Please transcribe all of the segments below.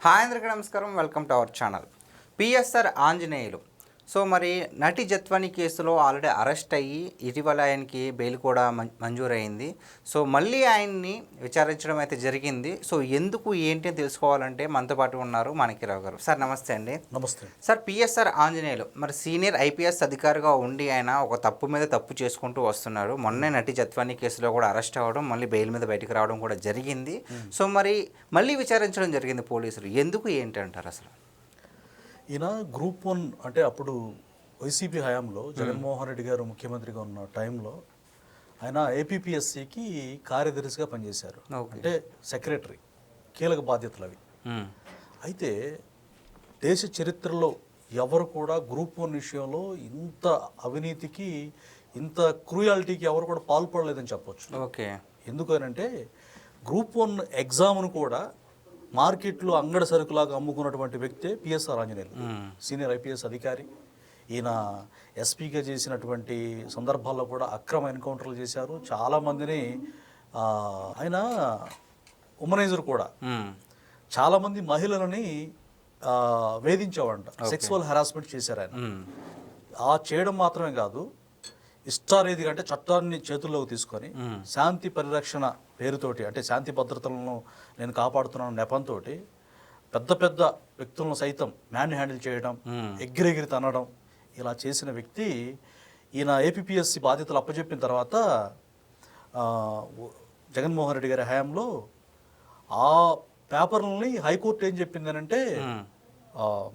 Hi అందరికీ నమస్కారం, welcome to our channel. PSR Anjaneyulu so మరి నటి జత్వాని కేసులో ఆల్రెడీ అరెస్ట్ అయ్యి ఇటీవల ఆయనకి బెయిల్ కూడా మంజూరైంది. సో మళ్ళీ ఆయన్ని విచారించడం అయితే జరిగింది. సో ఎందుకు ఏంటి అని తెలుసుకోవాలంటే మనతో పాటు ఉన్నారు మాణిక్యరావు గారు. సార్ నమస్తే అండి. నమస్తే సార్. పిఎస్ఆర్ ఆంజనేయులు మరి సీనియర్ ఐపీఎస్ అధికారిగా ఉండి ఆయన ఒక తప్పు మీద తప్పు చేసుకుంటూ వస్తున్నారు. మొన్నే నటి జత్వాని కేసులో కూడా అరెస్ట్ అవ్వడం, మళ్ళీ బెయిల్ మీద బయటకు రావడం కూడా జరిగింది. సో మరి మళ్ళీ విచారించడం జరిగింది పోలీసులు. ఎందుకు ఏంటి అంటారు అసలు? ఈయన గ్రూప్ 1 అంటే అప్పుడు వైసీపీ హయాంలో జగన్మోహన్ రెడ్డి గారు ముఖ్యమంత్రిగా ఉన్న టైంలో ఆయన ఏపీపీఎస్సికి కార్యదర్శిగా పనిచేశారు. అంటే సెక్రటరీ, కీలక బాధ్యతలు అవి. అయితే దేశ చరిత్రలో ఎవరు కూడా గ్రూప్ 1 విషయంలో ఇంత అవినీతికి, ఇంత క్రూయాలిటీకి ఎవరు కూడా పాల్పడలేదని చెప్పొచ్చు. ఓకే. ఎందుకనంటే గ్రూప్ 1 ఎగ్జామ్ను కూడా మార్కెట్లో అంగడి సరుకులాగా అమ్ముకున్నటువంటి వ్యక్తే పిఎస్ఆర్ ఆంజనేయులు, సీనియర్ ఐపీఎస్ అధికారి. ఈయన ఎస్పీగా చేసినటువంటి సందర్భాల్లో కూడా అక్రమ ఎన్కౌంటర్లు చేశారు. చాలామందిని ఆయన ఉమనైజర్ కూడా చాలామంది మహిళలని వేధించేవాడంట, సెక్సువల్ హెరాస్మెంట్ చేశారు ఆయన. చేయడం మాత్రమే కాదు, ఇష్టారీతిగా అంటే చట్టాన్ని చేతుల్లోకి తీసుకొని శాంతి పరిరక్షణ పేరుతోటి, అంటే శాంతి భద్రతలను నేను కాపాడుతున్నాను నెపంతో పెద్ద పెద్ద వ్యక్తులను సైతం మ్యాన్ హ్యాండిల్ చేయడం, ఎగిరెగిరి తనడం, ఇలా చేసిన వ్యక్తి. ఈయన ఏపీపీఎస్సి బాధ్యతలు అప్పచెప్పిన తర్వాత జగన్మోహన్ రెడ్డి గారి హయాంలో ఆ పేపర్లని హైకోర్టు ఏం చెప్పిందనంటే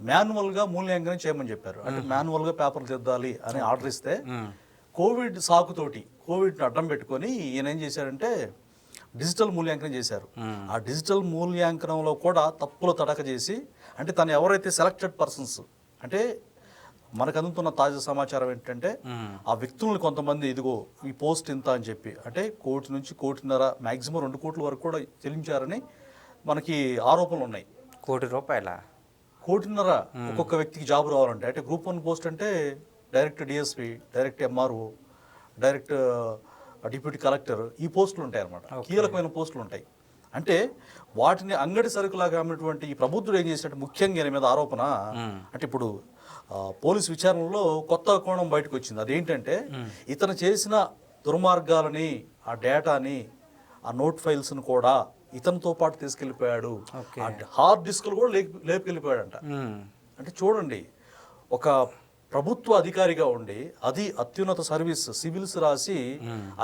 మాన్యువల్గా మూల్యాంకనం చేయమని చెప్పారు. అంటే మాన్యువల్గా పేపర్లు దిద్దాలి అని ఆర్డర్ ఇస్తే కోవిడ్ సాకుతోటి, కోవిడ్ని అడ్డం పెట్టుకొని ఈయన ఏం చేశారంటే డిజిటల్ మూల్యాంకనం చేశారు. ఆ డిజిటల్ మూల్యాంకనంలో కూడా తప్పులు తడక చేసి, అంటే తను ఎవరైతే సెలెక్టెడ్ పర్సన్స్, అంటే మనకు అందుతున్న తాజా సమాచారం ఏంటంటే ఆ వ్యక్తులను కొంతమంది ఇదిగో ఈ పోస్ట్ ఇంత అని చెప్పి, అంటే 1 నుంచి 1.5 మ్యాక్సిమం 2 కోట్ల వరకు కూడా చెల్లించారని మనకి ఆరోపణలు ఉన్నాయి. ₹1 1.5 ఒక్కొక్క వ్యక్తికి జాబ్ రావాలంటే, అంటే గ్రూప్ 1 పోస్ట్ అంటే direct DSP, direct MRO, direct deputy collector, ఈ పోస్టులు ఉంటాయి అన్నమాట. కీలకమైన పోస్టులు ఉంటాయి. అంటే వాటిని అంగడి సరుకులాగా అమ్మినటువంటి ఈ ప్రబుద్ధుడు ఏం చేసినట్టు ముఖ్యంగా ఈయన మీద ఆరోపణ, అంటే ఇప్పుడు పోలీసు విచారణలో కొత్త కోణం బయటకు వచ్చింది. అదేంటంటే ఇతను చేసిన దుర్మార్గాలని, ఆ డేటాని, ఆ నోట్ ఫైల్స్ను కూడా ఇతనితో పాటు తీసుకెళ్ళిపోయాడు. హార్డ్ డిస్క్లు కూడా లేపుకెళ్ళిపోయాడంట. అంటే చూడండి, ఒక ప్రభుత్వ అధికారిగా ఉండి, అది అత్యున్నత సర్వీస్ సివిల్స్ రాసి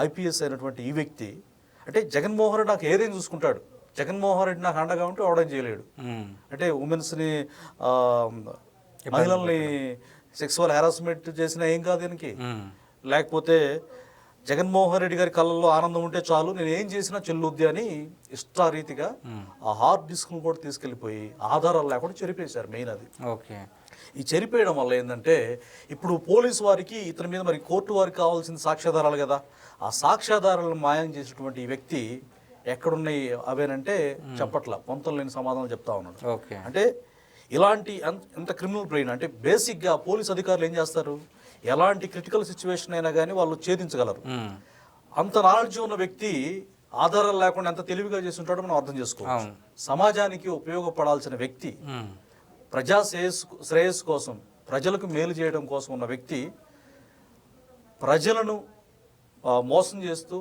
ఐపీఎస్ అయినటువంటి ఈ వ్యక్తి, అంటే జగన్మోహన్ రెడ్డి నాకు ఏదైనా చూసుకుంటాడు, జగన్మోహన్ రెడ్డి నాకు అండగా ఉంటే అవడం చేయలేడు. అంటే ఉమెన్స్ని, మహిళల్ని సెక్సువల్ హెరాస్మెంట్ చేసినా ఏం కాదు దీనికి. లేకపోతే జగన్మోహన్ రెడ్డి గారి కళ్ళల్లో ఆనందం ఉంటే చాలు, నేను ఏం చేసినా చెల్లుద్ది అని ఇష్టారీతిగా ఆ హార్డ్ డిస్క్ను కూడా తీసుకెళ్ళిపోయి ఆధారాలు లేకుండా చెరిపేశారు. మెయిన్ అది. ఓకే. ఈ చెరిపేయడం వల్ల ఏంటంటే ఇప్పుడు పోలీసు వారికి ఇతని మీద మరి కోర్టు వారికి కావాల్సిన సాక్ష్యాధారాలు కదా, ఆ సాక్ష్యాధారాలను మాయం చేసినటువంటి ఈ వ్యక్తి ఎక్కడున్నాయి అవేనంటే చెప్పట్లా, పొంతం లేని సమాధానం చెప్తా ఉన్నాడు. అంటే ఇలాంటి ఎంత క్రిమినల్ బ్రెయిన్, అంటే బేసిక్గా పోలీస్ అధికారులు ఏం చేస్తారు, ఎలాంటి క్రిటికల్ సిచ్యువేషన్ అయినా కానీ వాళ్ళు ఛేదించగలరు. అంత నాలెడ్జ్ ఉన్న వ్యక్తి ఆధారాలు లేకుండా ఎంత తెలివిగా చేసి ఉంటాడో మనం అర్థం చేసుకోవచ్చు. సమాజానికి ఉపయోగపడాల్సిన వ్యక్తి, ప్రజా శ్రేయస్సు కోసం, ప్రజలకు మేలు చేయడం కోసం ఉన్న వ్యక్తి ప్రజలను మోసం చేస్తూ,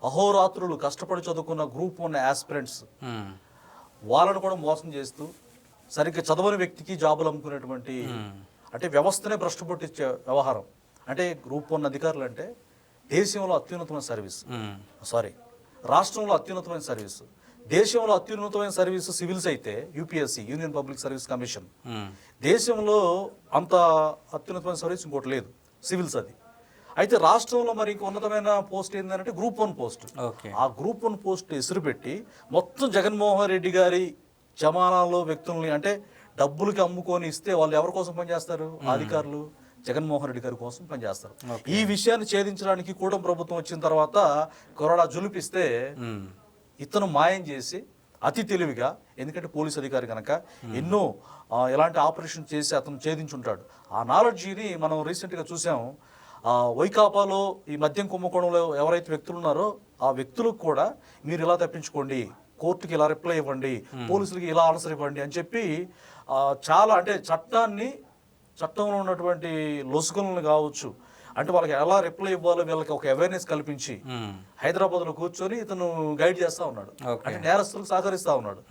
అహోరాత్రులు కష్టపడి చదువుకున్న గ్రూప్ 1 ఆస్పిరెంట్స్ వాళ్ళను కూడా మోసం చేస్తూ, సరిగ్గా చదవని వ్యక్తికి జాబులు అమ్ముకునేటువంటి, అంటే వ్యవస్థనే భ్రష్టు పట్టించే వ్యవహారం. అంటే గ్రూప్ 1 అధికారులు అంటే దేశంలో అత్యున్నతమైన సర్వీస్, రాష్ట్రంలో అత్యున్నతమైన సర్వీసు, దేశంలో అత్యున్నతమైన సర్వీసు సివిల్స్ అయితే UPSC, union public service commission. దేశంలో అంత అత్యున్నతమైన సర్వీస్ ఇంకోటి లేదు, సివిల్స్ అది. అయితే రాష్ట్రంలో మరి ఇంకో ఉన్నతమైన పోస్ట్ ఏంటంటే గ్రూప్ 1 పోస్ట్. ఆ గ్రూప్ 1 పోస్ట్ ఎసురు పెట్టి మొత్తం జగన్మోహన్ రెడ్డి గారి జమానాలో వ్యక్తుల్ని, అంటే డబ్బులకి అమ్ముకొని ఇస్తే వాళ్ళు ఎవరి కోసం పనిచేస్తారు, అధికారులు జగన్మోహన్ రెడ్డి గారి కోసం పనిచేస్తారు. ఈ విషయాన్ని ఛేదించడానికి కూటమి ప్రభుత్వం వచ్చిన తర్వాత కొరడా జులిపిస్తే ఇతను మాయం చేసి అతి తెలివిగా, ఎందుకంటే పోలీస్ అధికారి కనుక ఎన్నో ఎలాంటి ఆపరేషన్ చేసి అతను ఛేదించుంటాడు. ఆ నాలెడ్జిని మనం రీసెంట్గా చూసాం. వైకాపాలో ఈ మద్యం కుంభకోణంలో ఎవరైతే వ్యక్తులు ఉన్నారో ఆ వ్యక్తులకు కూడా మీరు ఇలా తప్పించుకోండి, కోర్టుకి ఇలా రిప్లై ఇవ్వండి, పోలీసులకి ఇలా ఆన్సర్ ఇవ్వండి అని చెప్పి చాలా అంటే చట్టంలో ఉన్నటువంటి లొసుగులను కావచ్చు, అంటే వాళ్ళకి ఎలా రిప్లై ఇవ్వాలో వీళ్ళకి ఒక అవేర్నెస్ కల్పించి హైదరాబాద్లో కూర్చొని ఇతను గైడ్ చేస్తూ ఉన్నాడు, అంటే నేరస్తులకు సహకరిస్తూ ఉన్నాడు.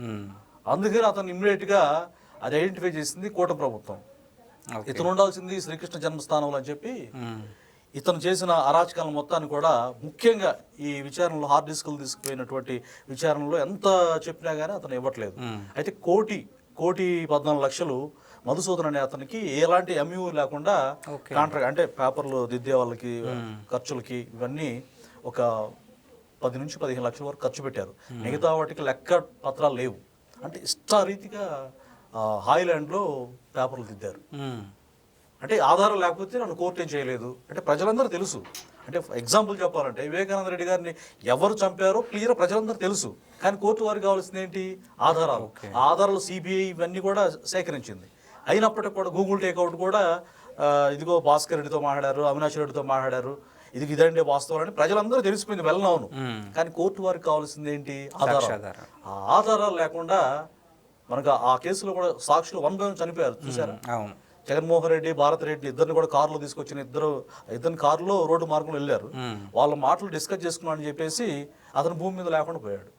అందుకని అతను ఇమ్మీడియట్గా అది ఐడెంటిఫై చేసింది కూటమి ప్రభుత్వం. ఇతను ఉండాల్సింది శ్రీకృష్ణ జన్మస్థానంలో అని చెప్పి ఇతను చేసిన అరాచకాల మొత్తాన్ని కూడా, ముఖ్యంగా ఈ విచారణలో హార్డ్ డిస్కులు తీసుకుపోయినటువంటి విచారణలో ఎంత చెప్పినా కానీ అతను ఇవ్వట్లేదు. అయితే 1,14,00,000 మధుసూదన్ అనే అతనికి ఎలాంటి ఎంయూ లేకుండా కాంట్రాక్ట్, అంటే పేపర్లు దిద్దే వాళ్ళకి ఖర్చులకి ఇవన్నీ ఒక 10 నుంచి 15 లక్షల వరకు ఖర్చు పెట్టారు. మిగతా వాటికి లెక్క పత్రాలు లేవు. అంటే ఇష్టారీతిగా హాయిలాండ్లో పేపర్లు దిద్దారు. అంటే ఆధారం లేకపోతే నన్ను కోర్టు ఏం చేయలేదు అంటే ప్రజలందరూ తెలుసు. అంటే ఎగ్జాంపుల్ చెప్పాలంటే వివేకానంద రెడ్డి గారిని ఎవరు చంపారో క్లియర్ ప్రజలందరూ తెలుసు. కానీ కోర్టు వారికి కావాల్సింది ఏంటి? ఆధారాలు. ఆ ఆధారాలు సిబిఐ ఇవన్నీ కూడా సేకరించింది. అయినప్పటికీ కూడా గూగుల్ టేక్అవుట్ కూడా ఇదిగో భాస్కర్ రెడ్డితో మాట్లాడారు, అవినాష్ రెడ్డితో మాట్లాడారు, ఇదండి వాస్తవం అని ప్రజలందరూ తెలిసిపోయింది, వెళ్ళనవును. కానీ కోర్టు వారికి కావాల్సింది ఏంటి? ఆధారాలు. ఆ ఆధారాలు లేకుండా మనకు ఆ కేసులో కూడా సాక్షులు 1 by 1 చనిపోయారు, చూసారా? జగన్మోహన్ రెడ్డి, భారత్ రెడ్డి ఇద్దరిని కూడా కారులో తీసుకొచ్చిన ఇద్దరిని కారులో రోడ్డు మార్గంలో వెళ్ళారు. వాళ్ళ మాటలు డిస్కస్ చేసుకున్నాడని చెప్పేసి అతను భూమి మీద లేకుండా పోయాడు.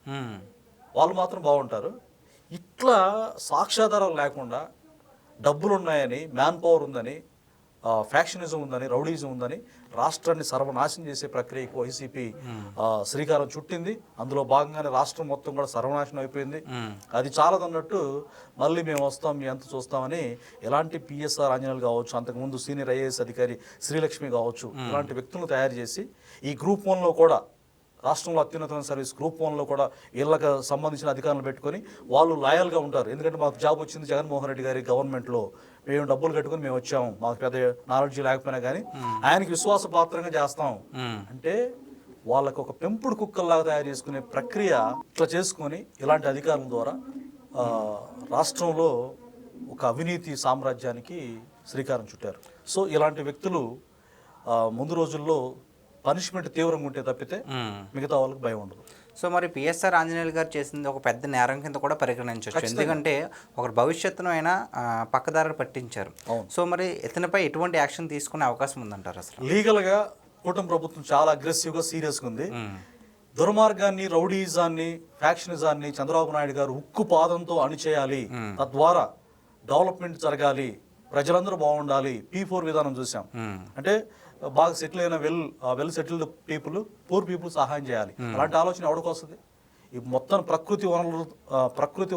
వాళ్ళు మాత్రం బాగుంటారు. ఇట్లా సాక్ష్యాధారాలు లేకుండా డబ్బులు ఉన్నాయని, మ్యాన్ పవర్ ఉందని, ఫ్యాక్షనిజం ఉందని, రౌడీజం ఉందని రాష్ట్రాన్ని సర్వనాశనం చేసే ప్రక్రియకు వైసీపీ శ్రీకారం చుట్టింది. అందులో భాగంగానే రాష్ట్రం మొత్తం కూడా సర్వనాశనం అయిపోయింది. అది చాలదన్నట్టు మళ్ళీ మేము వస్తాం, మీ అంత చూస్తామని ఎలాంటి పిఎస్ఆర్ ఆంజనేయులు కావచ్చు, అంతకుముందు సీనియర్ ఐఏఎస్ అధికారి శ్రీలక్ష్మి కావచ్చు, ఇలాంటి వ్యక్తులను తయారు చేసి ఈ గ్రూప్ 1లో కూడా, రాష్ట్రంలో అత్యున్నతమైన సర్వీస్ గ్రూప్ 1లో కూడా వీళ్ళకి సంబంధించిన అధికారులు పెట్టుకొని వాళ్ళు లాయల్గా ఉంటారు. ఎందుకంటే మాకు జాబ్ వచ్చింది జగన్మోహన్ రెడ్డి గారి గవర్నమెంట్లో, మేము డబ్బులు కట్టుకుని మేము వచ్చాము, మాకు పెద్ద నాలెడ్జ్ లేకపోయినా కానీ ఆయనకి విశ్వాసపాత్రంగా చేస్తాం అంటే వాళ్ళకు ఒక పెంపుడు కుక్కల్లాగా తయారు చేసుకునే ప్రక్రియ ఇట్లా చేసుకొని ఇలాంటి అధికారుల ద్వారా రాష్ట్రంలో ఒక అవినీతి సామ్రాజ్యానికి శ్రీకారం చుట్టారు. సో ఇలాంటి వ్యక్తులు ముందు రోజుల్లో పనిష్మెంట్ తీవ్రంగా ఉంటే తప్పితే మిగతా వాళ్ళకి భయం ఉండదు. సో మరి పిఎస్ఆర్ ఆంజనేయులు గారు చేసింది ఒక పెద్ద నేరం కింద కూడా పరిగణించవచ్చు. ఎందుకంటే ఒకరి భవిష్యత్తును అయినా పక్కదారి పట్టించారు. సో మరి ఇతనిపై ఎటువంటి యాక్షన్ తీసుకునే అవకాశం ఉందంటారు? అసలు లీగల్గా కూటమి ప్రభుత్వం చాలా అగ్రెసివ్గా సీరియస్గా ఉంది. దుర్మార్గాన్ని, రౌడీజాన్ని, ఫ్యాక్షనిజాన్ని చంద్రబాబు నాయుడు గారు ఉక్కు పాదంతో అణిచేయాలి, తద్వారా డెవలప్మెంట్ జరగాలి, ప్రజలందరూ బాగుండాలి. P4 విధానం చూసాం. అంటే బాగా సెటిల్ అయిన well settled people, poor people సహాయం చేయాలి. అలాంటి ఆలోచన ఎవరికి వస్తుంది? ఈ మొత్తం ప్రకృతి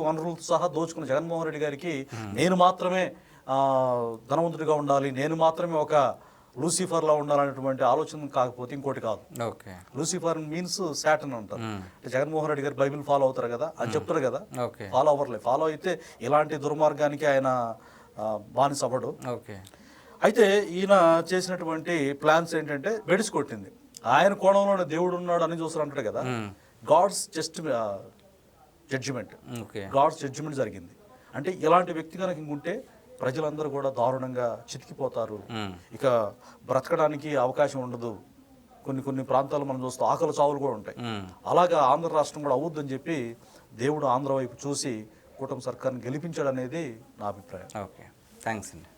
వనరులతో సహా దోచుకున్న జగన్మోహన్ రెడ్డి గారికి నేను మాత్రమే ధనవంతుడిగా ఉండాలి, నేను మాత్రమే ఒక లూసిఫర్లా ఉండాలనేటువంటి ఆలోచన కాకపోతే ఇంకోటి కాదు. లూసిఫర్ మీన్స్ శాటన్ అంటారు. జగన్మోహన్ రెడ్డి గారు బైబిల్ ఫాలో అవుతారు కదా అని చెప్తారు కదా, ఫాలో అవ్వట్లే. ఫాలో అయితే ఇలాంటి దుర్మార్గానికి ఆయన బానిస అవ్వడు. అయితే ఈయన చేసినటువంటి ప్లాన్స్ ఏంటంటే బెడిసి కొట్టింది. ఆయన కోణంలోనే దేవుడు ఉన్నాడు అని చూస్తారు అంటాడు కదా, గాడ్స్ జడ్జిమెంట్ జరిగింది. అంటే ఇలాంటి వ్యక్తి కనుక ఇంకుంటే ప్రజలందరూ కూడా దారుణంగా చితికిపోతారు, ఇక బ్రతకడానికి అవకాశం ఉండదు. కొన్ని ప్రాంతాలు మనం చూస్తే ఆకలి చావులు కూడా ఉంటాయి. అలాగా ఆంధ్ర రాష్ట్రం కూడా అవుద్దని చెప్పి దేవుడు ఆంధ్ర వైపు చూసి కూటమి సర్కార్ని గెలిపించాడు అనేది నా అభిప్రాయం. ఓకే, థ్యాంక్స్ అండి.